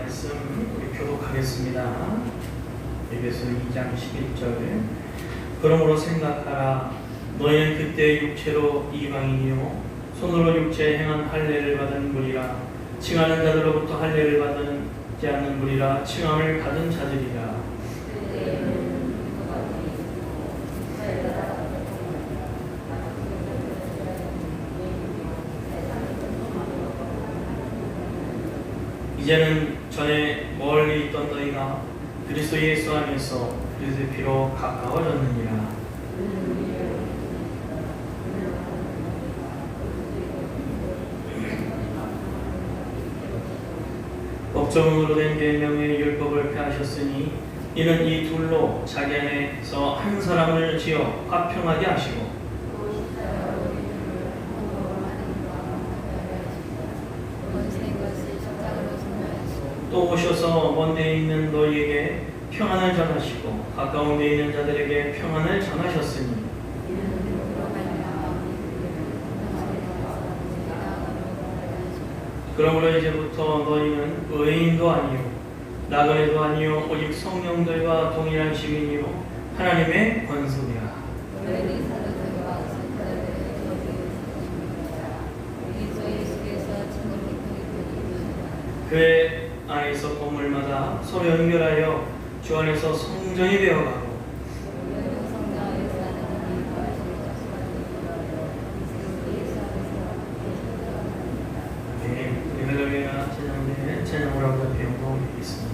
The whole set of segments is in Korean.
말씀 우리 교독하겠습니다. 에베소 2장 11절. 그러므로 생각하라. 너희는 그때 육체로 이방인이요 손으로 육체에 행한 할례를 받은 무리라. 칭하는 자들로부터 할례를 받지 않는 무리라. 칭함을 받은 자들이라. 이제는 전에 멀리 있던 너희가 그리스도 예수 안에서 그리스도의 피로 가까워졌느니라. 법조문으로 된 계명의 율법을 폐하셨으니 이는 이 둘로 자기 안에서 한 사람을 지어 화평하게 하시고 또 오셔서 먼 데 있는 너희에게 평안을 전하시고 가까운 데 있는 자들에게 평안을 전하셨으니 그러므로 이제부터 너희는 의인도 아니요 나그네도 아니요 오직 성령들과 동일한 시민이요 하나님의 권속이라. 그의 안에서 건물마다 서로 연결하여 주 안에서 성전이 되어가고 우리 할렐루야 찬양대 찬양을 하고 배우고 있습니다.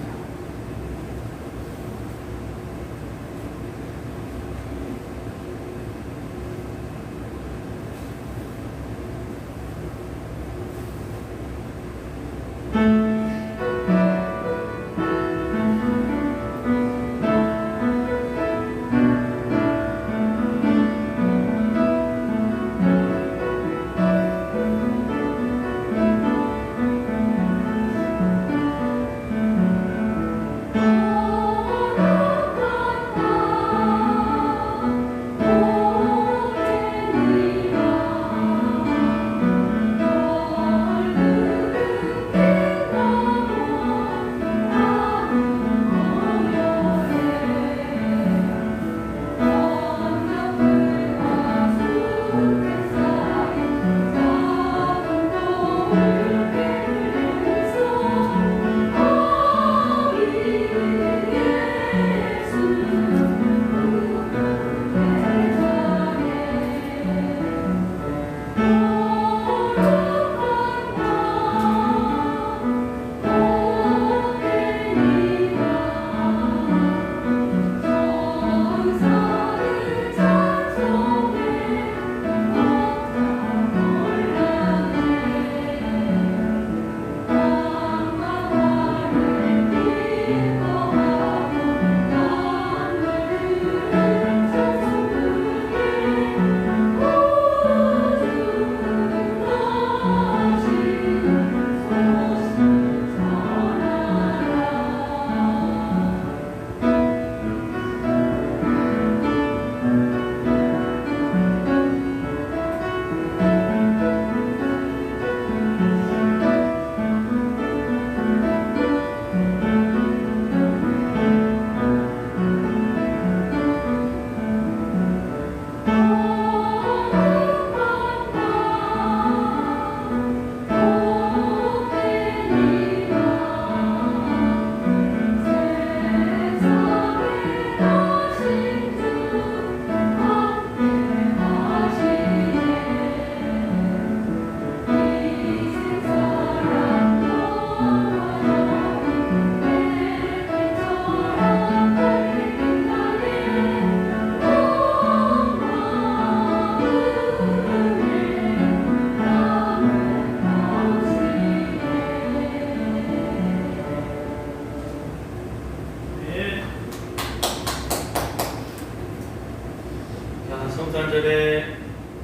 성탄절에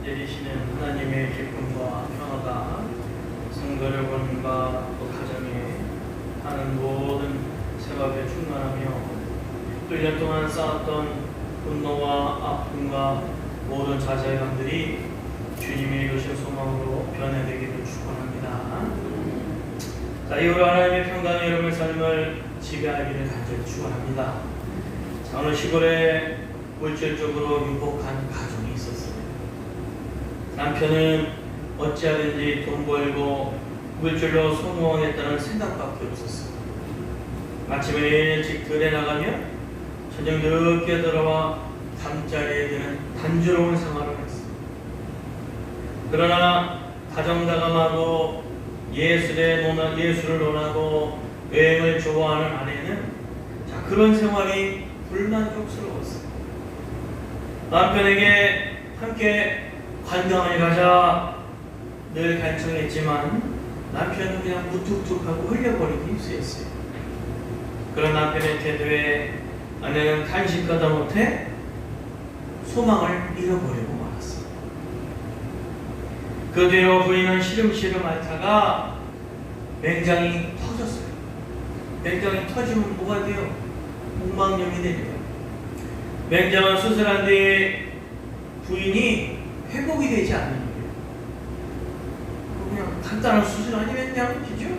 내리시는 하나님의 기쁨과 평화가 성도 여러분과 또 가정에 하는 모든 생각에 충만하며 또 1년 동안 쌓았던 분노와 아픔과 모든 자제감들이 주님의 이루신 소망으로 변해되기를 축원합니다. 자, 이후로 하나님의 평강이 여러분의 삶을 지배하기를 간절히 축원합니다. 어느 시골에 물질적으로 유복한 가정이 있었어요. 남편은 어찌하든지 돈 벌고 물질로 성공하겠다는 생각밖에 없었어요. 아침에 일찍 들에 나가면 저녁 늦게 들어와 잠자리에 드는 단조로운 생활을 했어요. 그러나 다정다감하고 예술을 논하고 여행을 좋아하는 아내는 그런 생활이 불만족스러웠어요. 남편에게 함께 관광을 가자 늘 간청했지만 남편은 그냥 무뚝뚝하고 흘려버리기 일쑤였어요. 그런 남편의 태도에 아내는 탄식하다 못해 소망을 잃어버리고 말았어요. 그 뒤로 부인은 시름시름 앓다가 맹장이 터졌어요. 맹장이 터지면 뭐가 돼요? 엉망령이 되죠. 맹장을 수술한 뒤 부인이 회복이 되지 않는 거예요. 그냥 간단한 수술 아니면 그냥 되죠.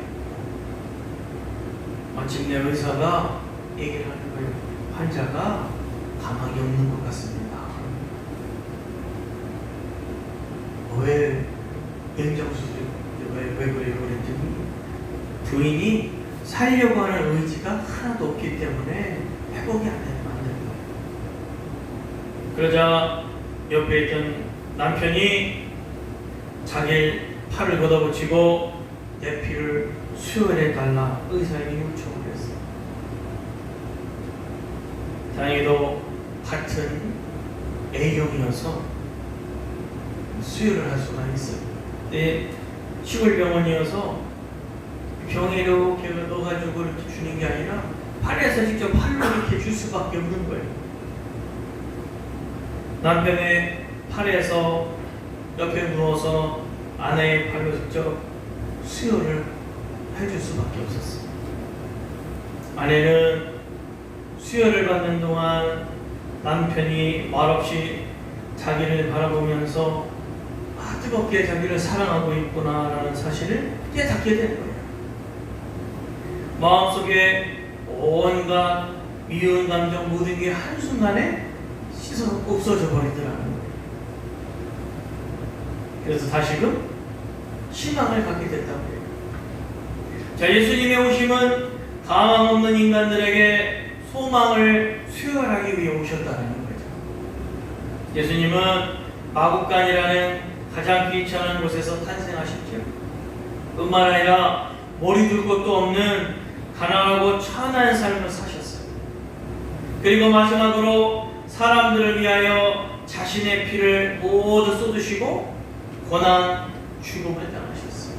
마침내 의사가 얘기를 하는 거예요. 환자가 가망이 없는 것 같습니다. 왜 맹장 수술 왜 그래요? 그랬더니 부인이 살려고 하는 의지가 하나도 없기 때문에 회복이 안 되는 거예요. 그러자 옆에 있던 남편이 자기 팔을 걷어붙이고 내 피를 수혈해 달라 의사에게 요청을 했어요. 다행히도 같은 A형이어서 수혈을 할 수가 있어요. 근데 시골 병원이어서 병에 이렇게 넣어가지고 이렇게 주는 게 아니라 팔에서 직접 팔로 이렇게 줄 수밖에 없는 거예요. 남편의 팔에서 옆에 누워서 아내의 팔로 직접 수혈을 해줄 수밖에 없었어요. 아내는 수혈을 받는 동안 남편이 말없이 자기를 바라보면서 뜨겁게 자기를 사랑하고 있구나라는 사실을 깨닫게 된 거예요. 마음속에 온갖 미운 감정 모든 게 한순간에 씻어 없어져 버리더라는 거예요. 그래서 다시금 희망을 갖게 됐다고 해요. 자, 예수님의 오심은 가망 없는 인간들에게 소망을 수혈하기 위해 오셨다는 거죠. 예수님은 마국간이라는 가장 귀찮은 곳에서 탄생하셨죠. 뿐만 아니라 머리 둘 곳도 없는 가난하고 천한 삶을 사셨어요. 그리고 마지막으로 사람들을 위하여 자신의 피를 모두 쏟으시고 고난, 죽음을 당하셨어요.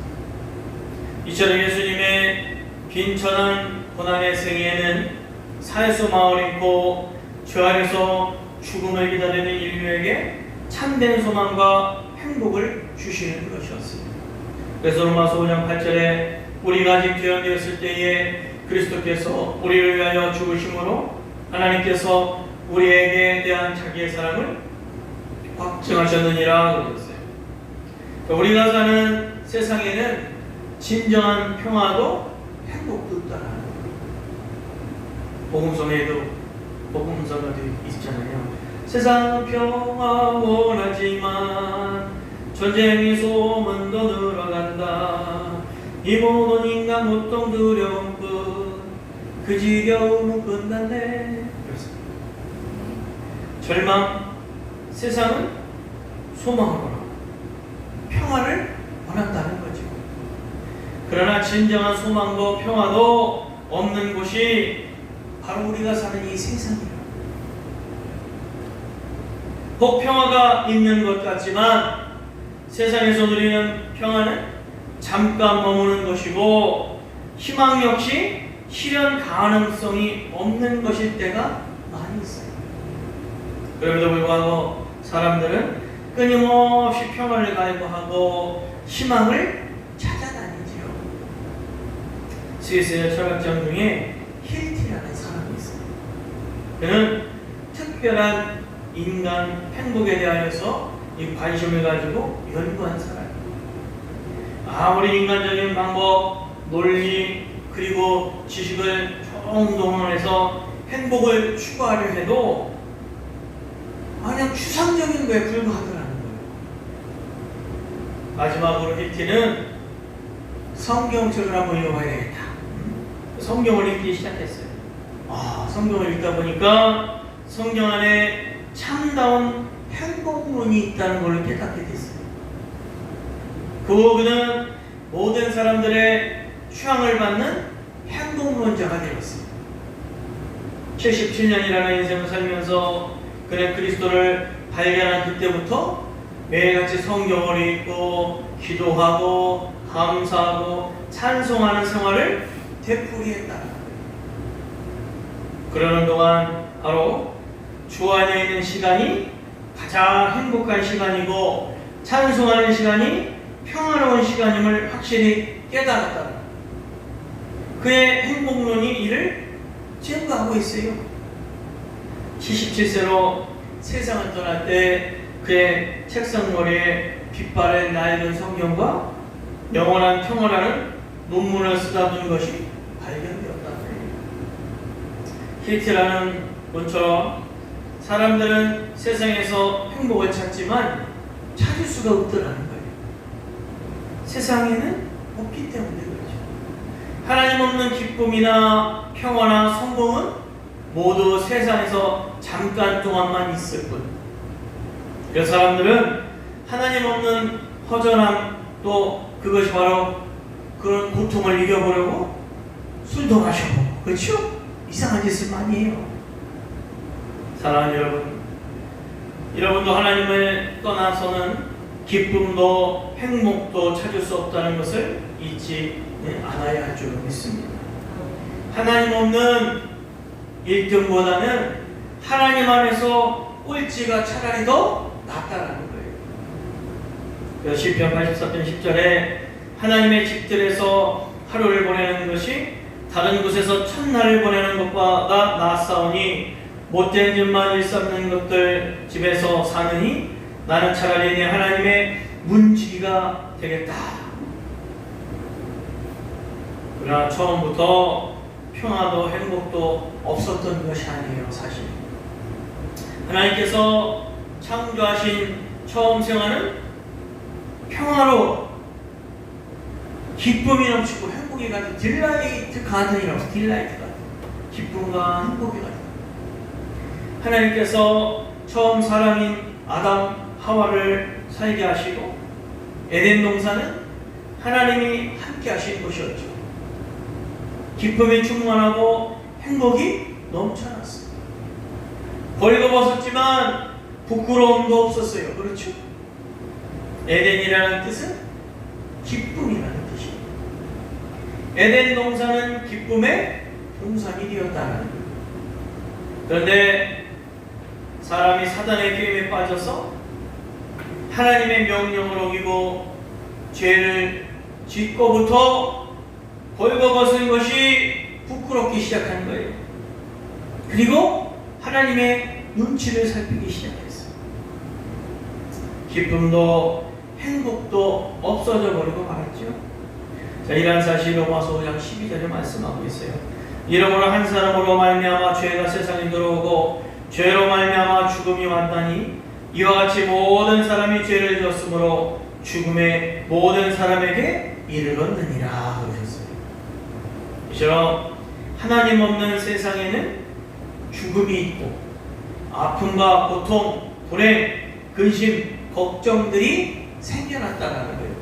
이처럼 예수님의 빈천한 고난의 생애에는 사해수 마을이 있고 저 아래서 죽음을 기다리는 인류에게 참된 소망과 행복을 주시는 것이었습니다. 그래서 로마서 5장 8절에 우리가 아직 죄인되었을 때에 그리스도께서 우리를 위하여 죽으심으로 하나님께서 우리에게 대한 자기의 사랑을 확증하셨느니라 그랬어요. 우리가 사는 세상에는 진정한 평화도 행복도 없다라는 거예요. 복음성에도 복음서가 있잖아요. 세상은 평화 원하지만 전쟁이 소문도 늘어간다. 이 모든 인간 고통 두려움 끝그 지겨움은 끝났네. 절망, 세상은 소망을 원하고 평화를 원한다는 거죠. 그러나 진정한 소망도 평화도 없는 곳이 바로 우리가 사는 이 세상이에요. 혹 평화가 있는 것 같지만 세상에서 누리는 평화는 잠깐 머무는 것이고 희망 역시 실현 가능성이 없는 것일 때가 많이 있어요. 그럼에도 불구하고 사람들은 끊임없이 평화를 갈구하고 희망을 찾아다니지요. 스위스의 철학자 중에 힐티라는 사람이 있어요. 그는 특별한 인간 행복에 대하여서 이 관심을 가지고 연구한 사람이에요. 아무리 인간적인 방법, 논리, 그리고 지식을 총동원해서 행복을 추구하려 해도 그냥 추상적인 거에 불과하더라는 거예요. 마지막으로 히트는 성경책을 한번 읽어봐야 되겠다. 성경을 읽기 시작했어요. 성경을 읽다 보니까 성경 안에 참다운 행복론이 있다는 걸 깨닫게 됐어요. 그는 모든 사람들의 추앙을 받는 행복론자가 되었습니다. 77년이라는 인생을 살면서 그는 그리스도를 발견한 그때부터 매일같이 성경을 읽고 기도하고 감사하고 찬송하는 생활을 되풀이했다. 그러는 동안 바로 주 안에 있는 시간이 가장 행복한 시간이고 찬송하는 시간이 평화로운 시간임을 확실히 깨달았다. 그의 행복론이 이를 증거하고 있어요. 77세로 세상을 떠날 때 그의 책상머리에 빛바랜 낡은 성경과 영원한 평화라는 논문을 쓰다둔 것이 발견되었다. 히트라는 문처럼 사람들은 세상에서 행복을 찾지만 찾을 수가 없더라는 거예요. 세상에는 없기 때문에 그렇죠. 하나님 없는 기쁨이나 평화나 성공은 모두 세상에서 잠깐 동안만 있을 뿐. 그래서 사람들은 하나님 없는 허전함, 또 그것이 바로 그런 고통을 이겨보려고 술도 마셔보고, 그렇죠? 이상한 짓을 많이 해요. 사랑하는 여러분, 여러분도 하나님을 떠나서는 기쁨도 행복도 찾을 수 없다는 것을 잊지 않아야 할 줄 믿습니다. 하나님 없는 1등보다는 하나님 안에서 꼴찌가 차라리 더 낫다라는 거예요. 시편 84편 10절에 하나님의 집들에서 하루를 보내는 것이 다른 곳에서 첫날을 보내는 것보다 낫사오니 못된 짓만 일삼는 것들 집에서 사느니 나는 차라리 내 하나님의 문지기가 되겠다. 그러나 처음부터 평화도 행복도 없었던 것이 아니에요. 사실 하나님께서 창조하신 처음 생활은 평화로 기쁨이 넘치고 행복이 가득 딜라이트 가든이라고, 딜라이트 가든, 기쁨과 행복이 가득. 하나님께서 처음 사람인 아담 하와를 살게 하시고 에덴 동산은 하나님이 함께 하신 곳이었죠. 기쁨이 충만하고 행복이 넘쳐났어요. 벌거벗었지만 부끄러움도 없었어요. 그렇죠? 에덴이라는 뜻은 기쁨이라는 뜻이에요. 에덴 동산은 기쁨의 동산이 되었다는 거예요. 그런데 사람이 사단의 게임에 빠져서 하나님의 명령을 어기고 죄를 짓고부터 벌거벗은 것이 부끄럽기 시작한 거예요. 그리고 하나님의 눈치를 살피기 시작했어요. 기쁨도 행복도 없어져 버리고 말았죠. 자, 이러한 사실 로마서 5장 12절에 말씀하고 있어요. 이러므로 한 사람으로 말미암아 죄가 세상에 들어오고 죄로 말미암아 죽음이 왔다니 이와 같이 모든 사람이 죄를 지었으므로 죽음에 모든 사람에게 이르렀느니라 그러셨어요. 이처럼 하나님 없는 세상에는 죽음이 있고 아픔과 고통, 불행, 근심, 걱정들이 생겨났다는 거예요.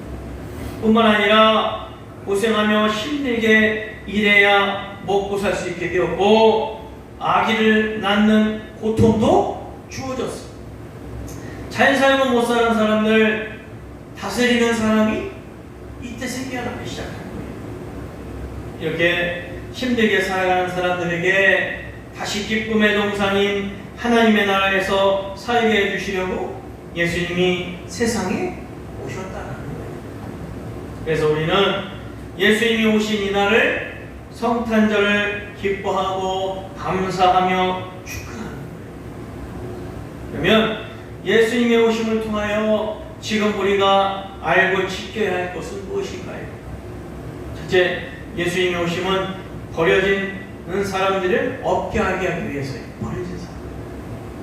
뿐만 아니라 고생하며 힘들게 일해야 먹고 살 수 있게 되었고 아기를 낳는 고통도 주어졌어요. 잘 살고 못 사는 사람들 다스리는 사람이 이때 생겨나기 시작한 거예요. 이렇게 힘들게 살아가는 사람들에게 다시 기쁨의 동산인 하나님의 나라에서 살게 해주시려고 예수님이 세상에 오셨다는 거예요. 그래서 우리는 예수님이 오신 이 날을 성탄절을 기뻐하고 감사하며 축하하는 거예요. 그러면 예수님의 오심을 통하여 지금 우리가 알고 지켜야 할 것은 무엇인가요? 첫째, 예수님이 오심은 버려지는 사람들을 없게 하게 하기 위해서요. 버려진 사람.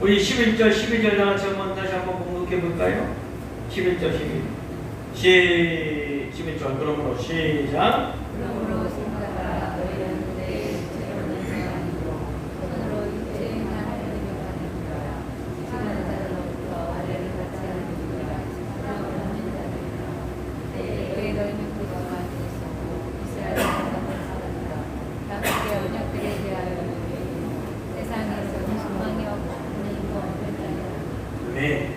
우리 11절, 12절 다 다시 한번 공독해 볼까요? 11절, 11절. 그러므로 시작. 그러므로 생각하라. 너희는 내 육체로는 사람이고 손으로 육체의 하나님을 욕하는 자라. 지나는 자들로부터 아래를 같이 하는 자라. 지나고 없는 자들이라. 왜 너희는 그와 같이 있었고 이스라엘 사람을 살았다. 다윗의 언약들에 대하여 세상에서는 소망이 없는 이가 없는 자라. 네.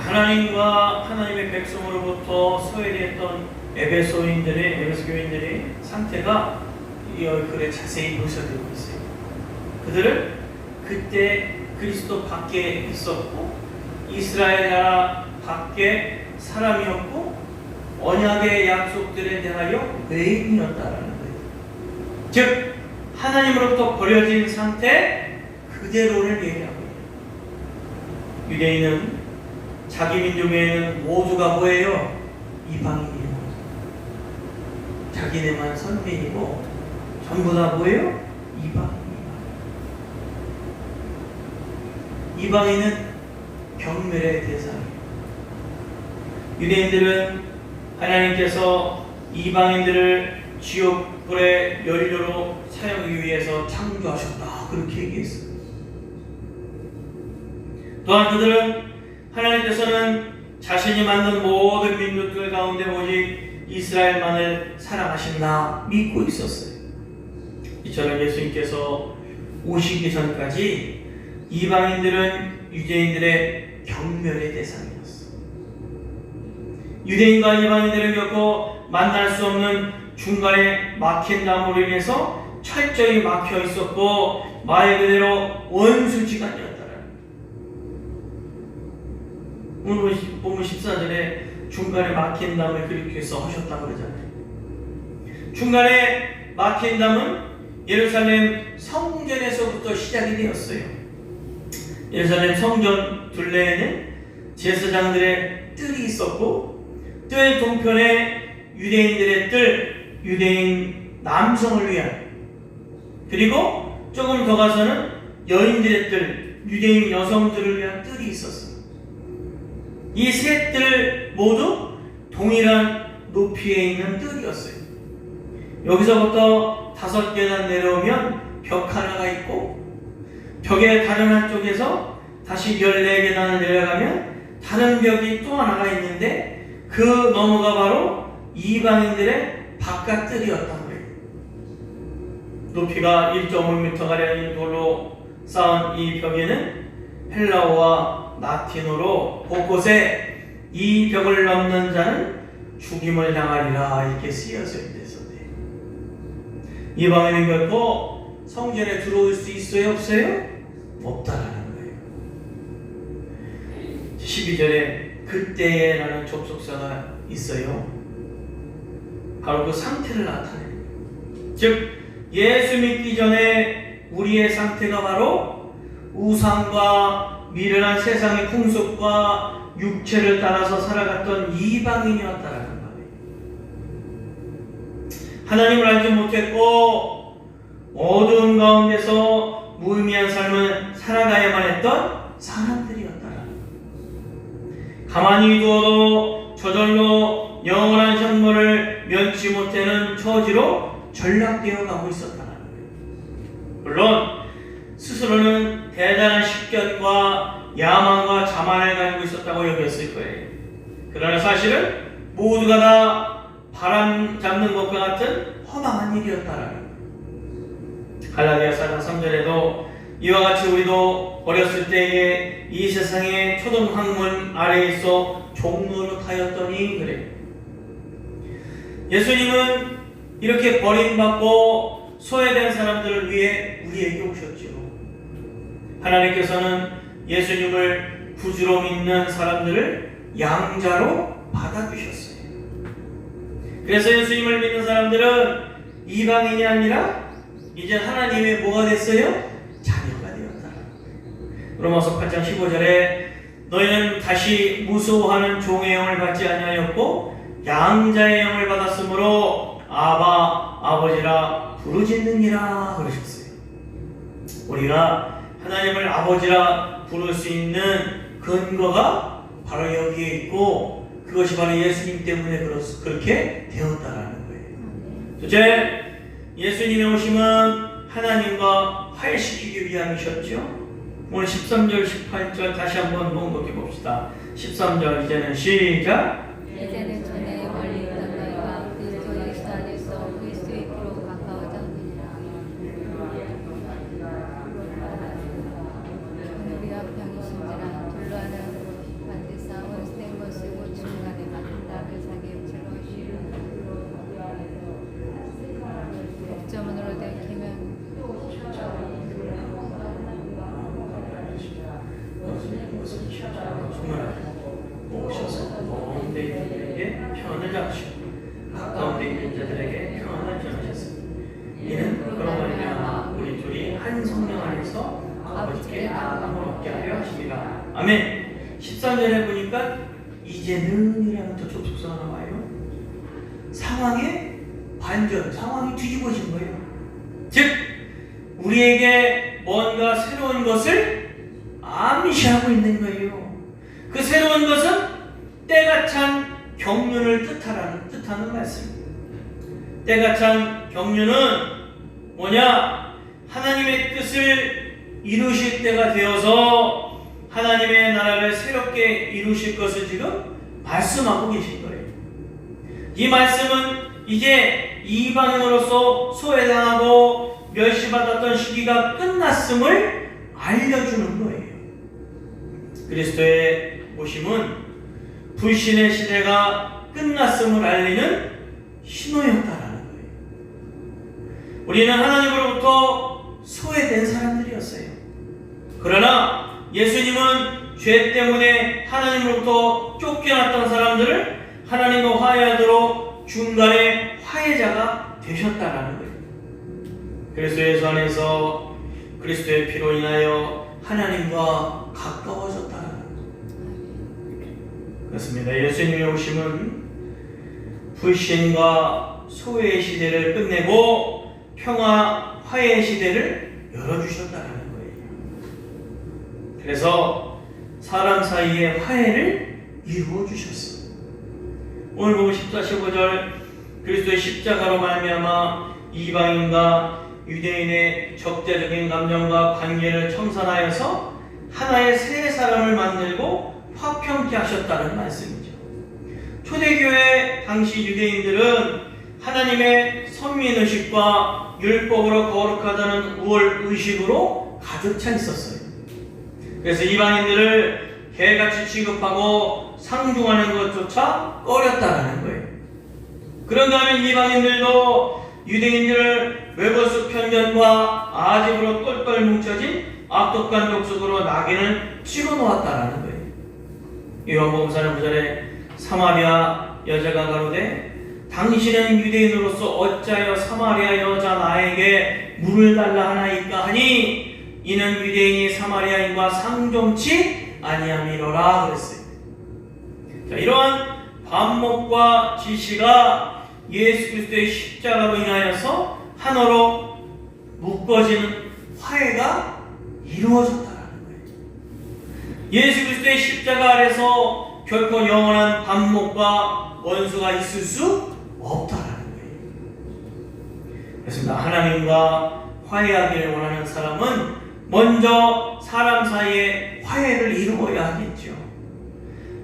하나님과 하나님의 백성으로부터 소외되었던 에베소 교인들의 상태가 이 글에 자세히 묘사되고 있어요. 그들은 그때 그리스도 밖에 있었고 이스라엘 나라 밖에 사람이었고 언약의 약속들에 대하여 외인이었다라는 거예요. 즉 하나님으로부터 버려진 상태 그대로를 얘기하고 있어요. 유대인은 자기 민족 외에는 모두가 뭐예요? 이방인이에요. 자기네만 선민이고 전부 다 뭐예요? 이방인은 경멸의 대상이에요. 유대인들은 하나님께서 이방인들을 지옥불의 연료로 사용하기 위해서 창조하셨다 그렇게 얘기했어요. 또한 그들은 하나님께서는 자신이 만든 모든 민족들 가운데 오직 이스라엘만을 사랑하신다 믿고 있었어요. 이처럼 예수님께서 오시기 전까지 이방인들은 유대인들의 경멸의 대상이었어. 유대인과 이방인들은 결코 만날 수 없는 중간에 막힌 나무로 인해서 철저히 막혀 있었고 말 그대로 원수지간이었다. 오늘 보면 14절에 중간에 막힌 담을 그리기 위해서 하셨다고 그러잖아요. 중간에 막힌 담은 예루살렘 성전에서부터 시작이 되었어요. 예루살렘 성전 둘레에는 제사장들의 뜰이 있었고 뜰 동편에 유대인들의 뜰, 유대인 남성을 위한, 그리고 조금 더 가서는 여인들의 뜰, 유대인 여성들을 위한 뜰이 있었어요. 이 세 뜰 모두 동일한 높이에 있는 뜰이었어요. 여기서부터 5계단 내려오면 벽 하나가 있고 벽의 다른 한쪽에서 다시 14계단을 내려가면 다른 벽이 또 하나가 있는데 그 너머가 바로 이방인들의 바깥 뜰이었단 거예요. 높이가 1.5m가량인 돌로 쌓은 이 벽에는 헬라어와 라틴어로 곳곳에 이 벽을 넘는 자는 죽임을 당하리라 이렇게 쓰여져 있었는데 이방인은 결코 성전에 들어올 수 있어요? 없어요? 없다라는 거예요. 12절에 그때라는 접속사가 있어요. 바로 그 상태를 나타내요. 즉 예수 믿기 전에 우리의 상태가 바로 우상과 미련한 세상의 풍속과 육체를 따라서 살아갔던 이방인이었다라는 거예요. 하나님을 알지 못했고 어두운 가운데서 무의미한 삶을 살아가야만 했던 사람들이었다라는 거예요. 가만히 두어도 저절로 영원한 현물을 면치 못하는 처지로 전락되어 가고 있었다는 거예요. 물론 스스로는 대단한 식견과 야망과 자만을 가지고 있었다고 여겼을 거예요. 그러나 사실은 모두가 다 바람 잡는 것과 같은 허망한 일이었다라는 거예요. 갈라디아서 3절에도 이와 같이 우리도 어렸을 때에 이 세상의 초등학문 아래에 있어 종노릇하였더니 그래요. 예수님은 이렇게 버림받고 소외된 사람들을 위해 우리에게 오셨죠. 하나님께서는 예수님을 구주로 믿는 사람들을 양자로 받아주셨어요. 그래서 예수님을 믿는 사람들은 이방인이 아니라 이제 하나님의 뭐가 됐어요? 자녀가 되었다. 로마서 8장 15절에 너희는 다시 무수하는 종의 영을 받지 아니하였고 양자의 영을 받았으므로 아바 아버지라 부르짖느니라 그러셨어요. 우리가 하나님을 아버지라 부를 수 있는 근거가 바로 여기에 있고 그것이 바로 예수님 때문에 그렇게 되었다라는 거예요. 둘째, 예수님의 오심은 하나님과 화해시키기 위함이셨죠. 오늘 13절 18절 다시 한번 봉독해 봅시다. 13절 이제는 시작. 이제는 전에 멀리 있던 너희가 그리스도 예수 안에서 그리스도의 피로 가까워졌느니라. 우리가 병이신지라 둘로 하나 반드시 원수된 것을 고치는 간에 같은 답을 자기 육체로 복저문으로 들키면 오셔서 먼 데 있는 자들에게 평안을 잡으시고 가까운 데 있는 자들에게 평안을 전하셨습니다. 이는 그런 말이냐 우리 둘이 한 성령 안에서 아버지께 나아감을 얻게 하려 하십니다. 아멘. 13절에 보니까 이제는이라는 또 접속사가 나와요. 상황의 반전, 상황이 뒤집어진 거예요. 즉 우리에게 뭔가 새로운 것을 암시하고 있는 거예요. 그 새로운 것은 때가 찬 경륜을 뜻하는 말씀입니다. 때가 찬 경륜은 뭐냐? 하나님의 뜻을 이루실 때가 되어서 하나님의 나라를 새롭게 이루실 것을 지금 말씀하고 계신 거예요. 이 말씀은 이제 이방인으로서 소외당하고 멸시받았던 시기가 끝났음을 알려주는 거예요. 그리스도의 오심은 불신의 시대가 끝났음을 알리는 신호였다라는 거예요. 우리는 하나님으로부터 소외된 사람들이었어요. 그러나 예수님은 죄 때문에 하나님으로부터 쫓겨났던 사람들을 하나님과 화해하도록 중간에 화해자가 되셨다라는 거예요. 그리스도 예수 안에서 그리스도의 피로 인하여 하나님과 가까워졌다는 거예요. 그렇습니다. 예수님의 오심은 불신과 소외의 시대를 끝내고 평화, 화해의 시대를 열어주셨다는 거예요. 그래서 사람 사이의 화해를 이루어 주셨어요. 오늘 보면 14, 15절 그리스도의 십자가로 말미암아 이방인과 유대인의 적대적인 감정과 관계를 청산하여서 하나의 새 사람을 만들고 화평케 하셨다는 말씀이죠. 초대교회 당시 유대인들은 하나님의 선민의식과 율법으로 거룩하다는 우월의식으로 가득 차 있었어요. 그래서 이방인들을 개같이 취급하고 상중하는 것조차 꺼렸다라는 거예요. 그런가 하면 이방인들도 유대인들을 외벌수 편견과 아집으로 똘똘 뭉쳐진 악독한 족속으로 낙인을 찍어놓았다라는 거예요. 요한복음 4장 9절에 사마리아 여자가 가로되 당신은 유대인으로서 어찌하여 사마리아 여자 나에게 물을 달라 하나이까 하니 이는 유대인이 사마리아인과 상종치 아니함이로라 그랬어요. 자, 이러한 반목과 지시가 예수 그리스도의 십자가로 인하여서 하나로 묶어지는 화해가 이루어졌다는 거예요. 예수 그리스도의 십자가 아래서 결코 영원한 반목과 원수가 있을 수 없다는 거예요. 그렇습니다. 하나님과 화해하기를 원하는 사람은 먼저 사람 사이에 화해를 이루어야 하겠죠.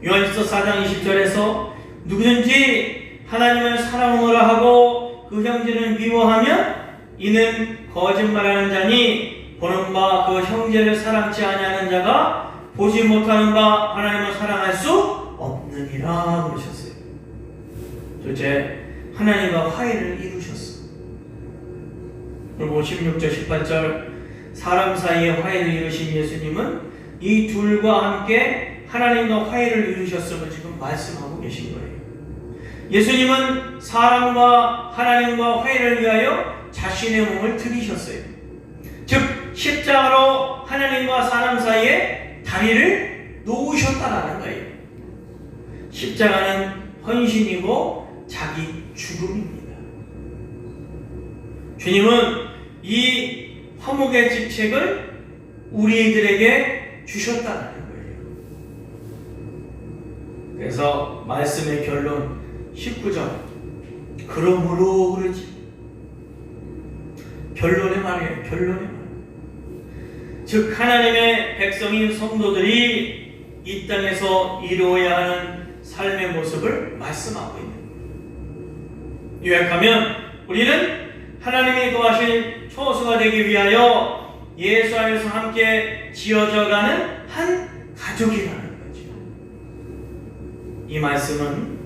요한일서 4장 20절에서 누구든지 하나님을 사랑하노라 하고 그 형제를 미워하면 이는 거짓말하는 자니 보는 바 그 형제를 사랑치 아니하는 자가 보지 못하는 바 하나님을 사랑할 수 없느니라 그러셨어요. 둘째, 하나님과 화해를 이루셨어. 그리고 16절 18절 사람 사이에 화해를 이루신 예수님은 이 둘과 함께 하나님과 화해를 이루셨음을 지금 말씀하고 계신 거예요. 예수님은 사람과 하나님과 화해를 위하여 자신의 몸을 드리셨어요. 즉 십자가로 하나님과 사람 사이에 다리를 놓으셨다라는 거예요. 십자가는 헌신이고 자기 죽음입니다. 주님은 이 화목의 직책을 우리들에게 주셨다는 거예요. 그래서 말씀의 결론 19절, 그러므로 그러지. 결론의 말이에요. 결론의 말. 즉 하나님의 백성인 성도들이 이 땅에서 이루어야 하는 삶의 모습을 말씀하고 있는 거예요. 요약하면 우리는 하나님이 거하신 초소가 되기 위하여 예수 안에서 함께 지어져가는 한 가족이라는 거죠. 이 말씀은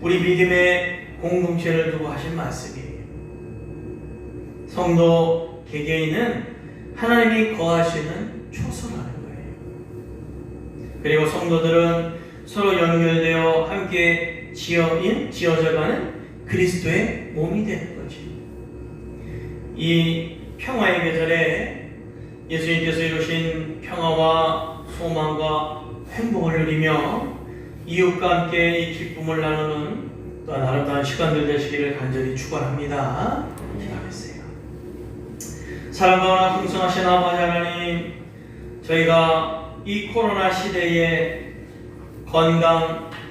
우리 믿음의 공동체를 두고 하신 말씀이에요. 성도 개개인은 하나님이 거하시는 초소라는 거예요. 그리고 성도들은 서로 연결되어 함께 지어져가는 그리스도의 몸이 되는 거죠. 이 평화의 계절에 예수님께서 이루신 평화와 소망과 행복을 누리며 이웃과 함께 이 기쁨을 나누는 또한 아름다운 시간들 되시기를 간절히 축원합니다. 기도하겠어요. 사랑과 풍성하신 아버지 하나님, 저희가 이 코로나 시대에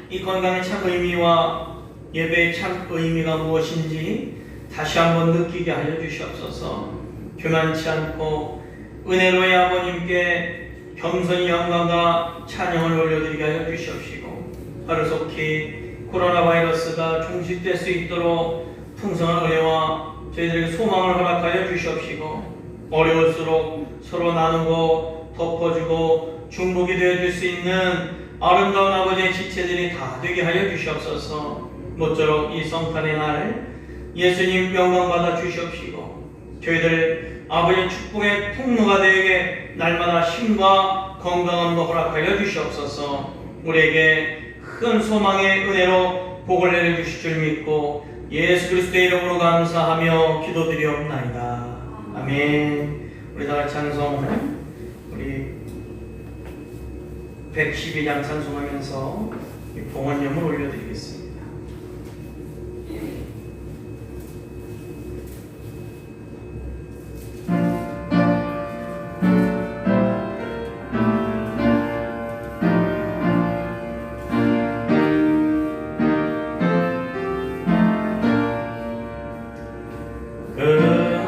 이 건강의 참 의미와 예배의 참 의미가 무엇인지 다시 한번 느끼게 하여 주시옵소서. 교만치 않고 은혜로의 아버님께 겸손히 영광과 찬양을 올려드리게 하여 주시옵시고, 하루속히 코로나 바이러스가 종식될 수 있도록 풍성한 은혜와 저희들에게 소망을 허락하여 주시옵시고, 어려울수록 서로 나누고 덮어주고 중복이 되어줄 수 있는 아름다운 아버지의 지체들이 다 되게 하여 주시옵소서. 모쪼록 이 성탄의 날 예수님 영광받아 주시옵시고, 저희들 아버지의 축복의 통로가 되게 날마다 힘과 건강함도 허락하여 주시옵소서. 우리에게 큰 소망의 은혜로 복을 내려주실 줄 믿고 예수 그리스도의 이름으로 감사하며 기도드리옵나이다. 아멘. 우리 다 같이 찬송, 우리 112장 찬송하면서 봉헌염을 올려드리겠습니다. 그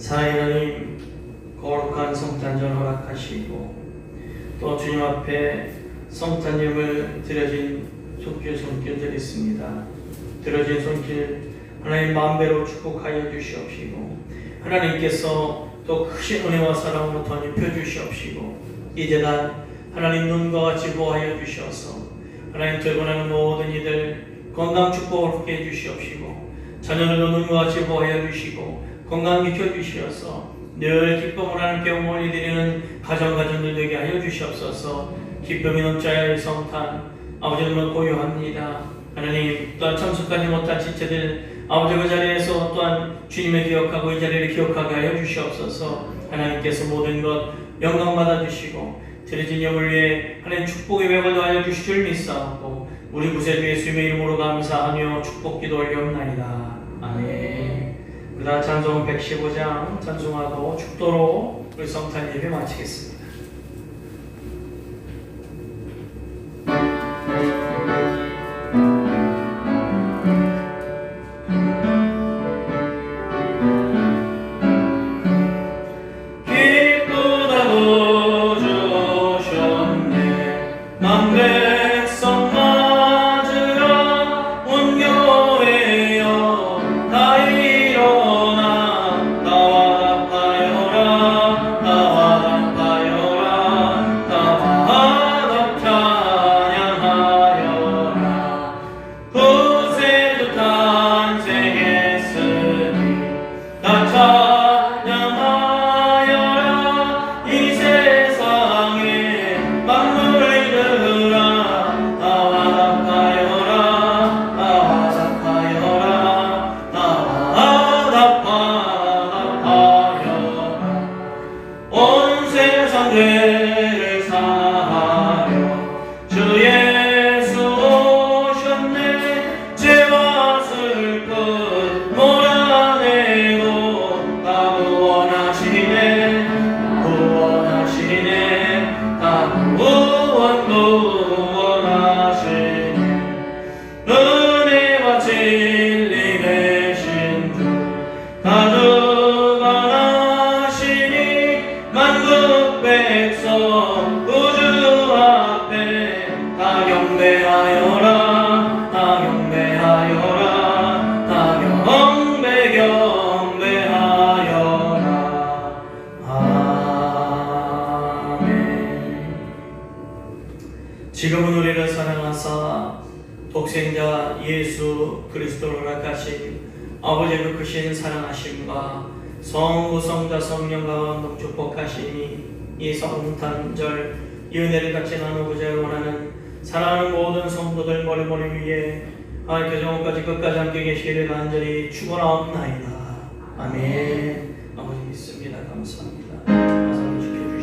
사랑의 하나님, 거룩한 성탄절 허락하시고 또 주님 앞에 성탄임을 드려진 손길 드리겠습니다. 드려진 손길 하나님 마음대로 축복하여 주시옵시고 하나님께서 또 크신 은혜와 사랑으로 덧입혀 주시옵시고 이 재단 하나님 눈과 같이 보호하여 주셔서 하나님 들고나는 모든 이들 건강 축복을 얻게 해주시옵시고 자녀들도 눈과 같이 보호하여 주시고 건강 지켜 주시어서 늘 기쁨을 하나님께 영원히 드리는 가정들 되게 하여 주시옵소서. 기쁨이 넘쳐야 성탄 아버지는 고요합니다. 하나님 또한 참석하지 못한 지체들 아버지 그 자리에서 또한 주님을 기억하고 이 자리를 기억하게 하여 주시옵소서. 하나님께서 모든 것 영광 받아 주시고 드려진 영을 위해 하나님 축복의 백을 하여 주실 줄 믿사옵고 우리 구세주 예수님의 이름으로 감사하며 축복 기도 올려옵나이다. 아멘. 우리 다 찬송 115장 찬송하고 축도로 우리 성탄 예배 마치겠습니다. 지금은 우리를 사랑하사 독생자 예수 그리스도를 허락하신 아버지의 그 크신 사랑하심과 성부 성자 성령과 원동 축복하시니 이 성탄절 이 은혜를 같이 나누고자 원하는 사랑하는 모든 성도들 머리머리 위에 하나님께 정오까지 끝까지 함께 계시기를 간절히 축원하옵나이다. 아멘. 아버지 믿습니다. 감사합니다. 말씀을 지켜주시옵소서.